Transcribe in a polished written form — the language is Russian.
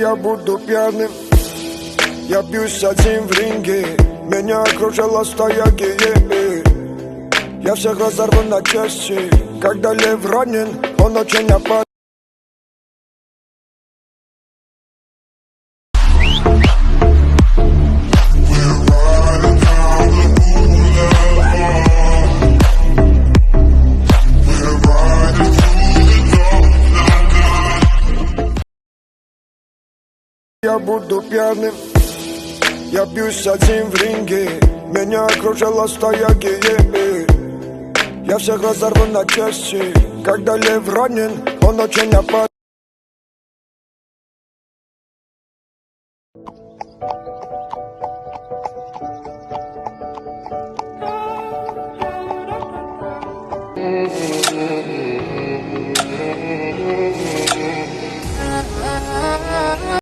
Я буду пьяным, я бьюсь один в ринге. Меня окружила стая геев. Я всех разорву на части. Когда лев ранен, он очень опасен. Я буду пьяным, я бьюсь один в ринге. Меня окружила стая геев. Я всех разорву на части. Когда лев ранен, он очень опасен.